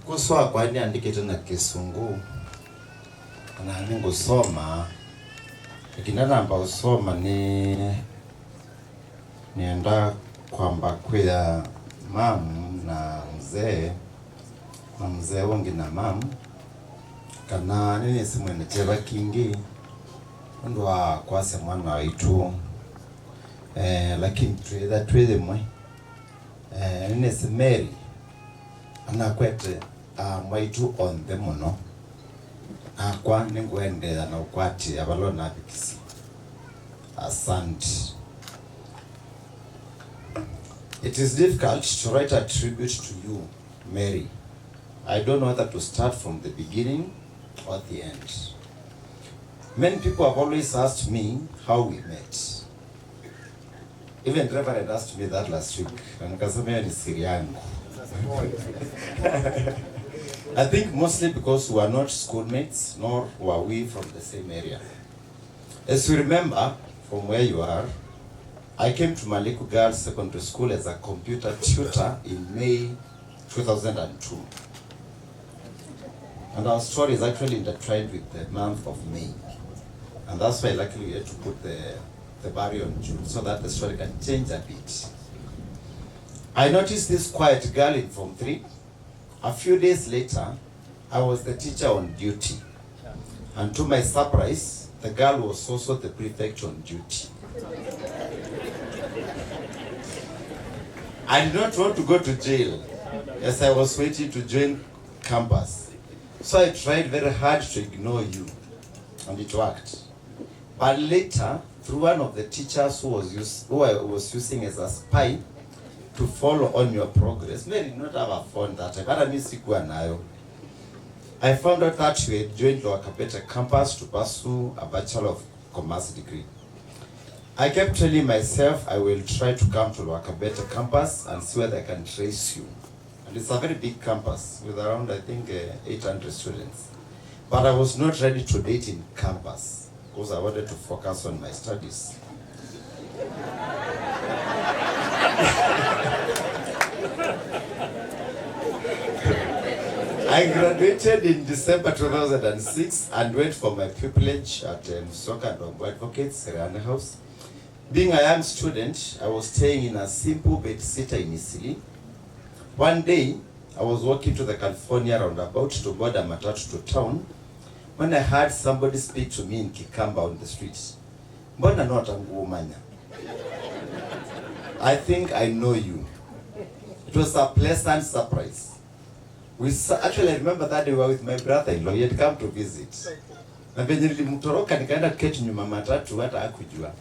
Kuswa kwani andikete na Kisungu na ningusoma ikinanamba usoma nienda kwamba kwa mamu na mzee wangi na mamu kana nini simwene Cherished ndwa kwase mwana waitu lakini twethe mwe nini simeri anakwete mwaitu on the muno akwa ningwendera na ukwati abalona abikisi. Asante. It is difficult to write a tribute to you, Mary. I don't know whether to start from the beginning or the end. Many people have always asked me how we met. Even Reverend asked me that last week. Nikasema ni siri yangu. I think mostly because we are not schoolmates, nor were we from the same area. As you remember, from where you are, I came to Maliku Girls Secondary School as a computer tutor in May 2002. And our story is actually intertwined with the month of May. And that's why luckily we had to put the barrier on June so that the story can change a bit. I noticed this quiet girl in Form 3. A few days later, I was the teacher on duty. And to my surprise, the girl was also the prefect on duty. I did not want to go to jail as I was waiting to join campus. So I tried very hard to ignore you, and it worked. But later, through one of the teachers who I was using as a spy to follow on your progress, Mary did not have a phone that time. I found out that you had joined Wakabeta campus to pursue a Bachelor of Commerce degree. I kept telling myself I will try to come to Wakabeta campus and see whether I can trace you. And it's a very big campus with around, I think, 800 students. But I was not ready to date in campus because I wanted to focus on my studies. I graduated in December 2006 and went for my pupillage at Musoka and Advocates, Serrano House. Being a young student, I was staying in a simple bed-sitter in Isili. One day, I was walking to the California roundabout to board a matatu to town when I heard somebody speak to me in Kikamba on the street. Mbona not angumanya? I think I know you. It was a pleasant surprise. Actually, I remember that day we were with my brother-in-law. He had come to visit. Na venye nilimtoroka nikaenda kuketi nyuma matatu hata hakujua.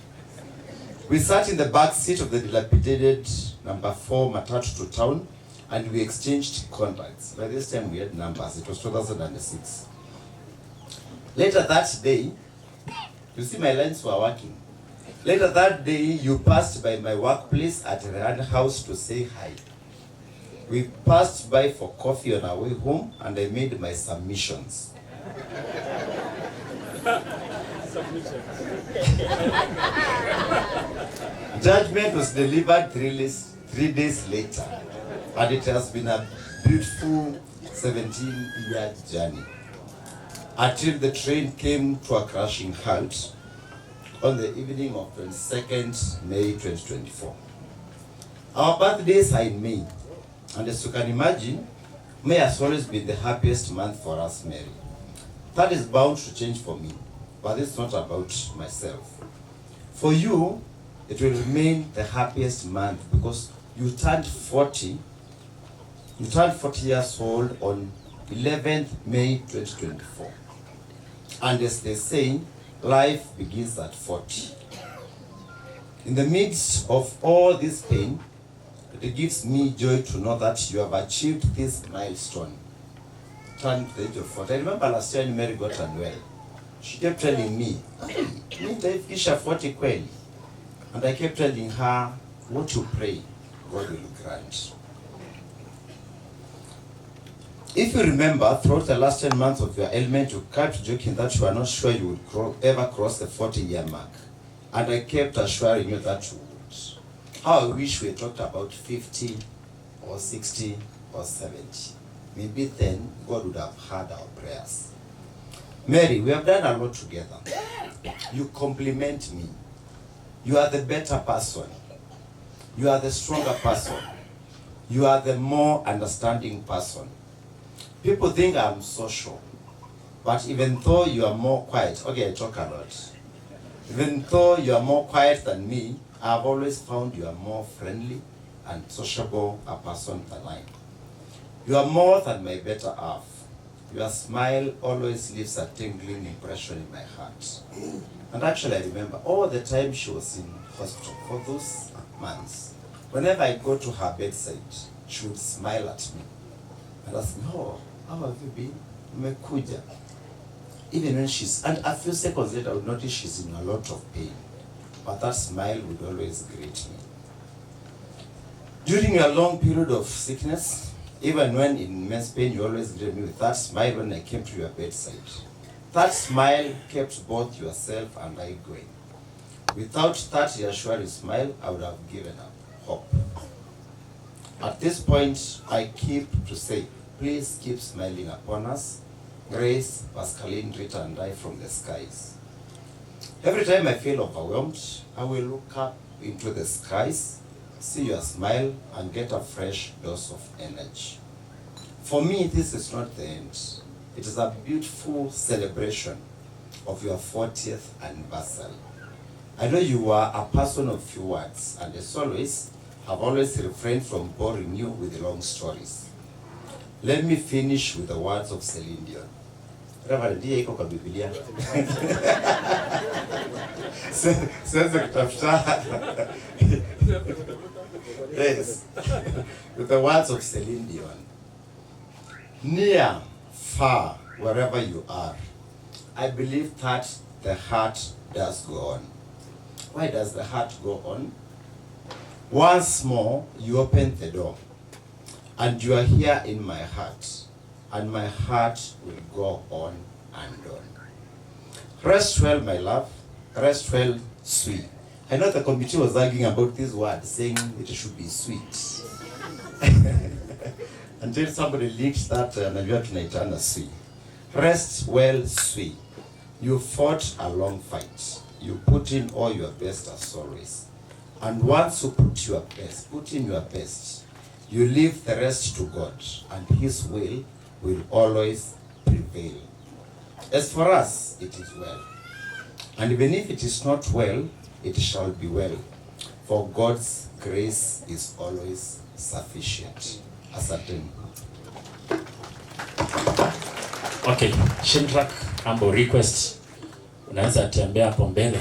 We sat in the back seat of the dilapidated number 4 matatu to town and we exchanged contacts. By this time we had numbers. It was 2006. Later that day, you see my lines were working. Later that day, you passed by my workplace at Rand House to say hi. We passed by for coffee on our way home and I made my submissions. Judgment was delivered 3 days later, and it has been a beautiful 17-year journey until the train came to a crashing halt on the evening of 22nd May 2024. Our birthdays are in May, and as you can imagine, May has always been the happiest month for us, Mary. That is bound to change for me, but it's not about myself. For you, it will remain the happiest month because you turned 40. You turned 40 years old on 11th May 2024. And as they say, life begins at 40. In the midst of all this pain, it gives me joy to know that you have achieved this milestone. Turned the age of 40. I remember last year when Mary got unwell. She kept telling me, Isha 40 kweli. And I kept telling her, what you pray, God will grant. If you remember, throughout the last 10 months of your ailment, you kept joking that you were not sure you would ever cross the 40-year mark. And I kept assuring you that you would. How I wish we talked about 50 or 60 or 70. maybe then God would have heard our prayers. Mary, we have done a lot together. You compliment me. You are the better person. You are the stronger person. You are the more understanding person. People think I'm social, but even though you are more quiet, okay, I talk a lot. Even though you are more quiet than me, I've always found you are more friendly and sociable a person than I. You are more than my better half. Your smile always leaves a tingling impression in my heart. And actually I remember all the time she was in hospital for those months. Whenever I go to her bedside, she would smile at me and ask me, oh, how have you been? Umekuja. Even when and a few seconds later I would notice she's in a lot of pain. But that smile would always greet me. During a long period of sickness, even when in immense pain, you always greet me with that smile when I came to your bedside. That smile kept both yourself and I going. Without that reassuring smile, I would have given up hope. At this point, I keep to say, please keep smiling upon us. Grace, Pascaline, Rita, and I from the skies. Every time I feel overwhelmed, I will look up into the skies, see your smile, and get a fresh dose of energy. For me, this is not the end. It is a beautiful celebration of your 40th anniversary. I know you are a person of few words, and as always, have always refrained from boring you with long stories. Let me finish with the words of Celine Dion. Reverend, ndiye iko kwa Biblia. Sasa kutafuta. Yes. With the words of Celine Dion. Near, far, wherever you are, I believe that the heart does go on. Why does the heart go on? Once more, you open the door, and you are here in my heart, and my heart will go on and on. Rest well, my love. Rest well, sweet. I know the committee was arguing about this word, saying it should be sweet. Until somebody leaked that, najua tunaitana sweet. Rest well, sweet. You fought a long fight. You put in all your best as always. And once you put in your best, you leave the rest to God, and His will always prevail. As for us, it is well. And even if it is not well, it shall be well. For God's grace is always sufficient. Asante. Okay, Shadrack, ambo request. Unaweza tembea hapo mbele.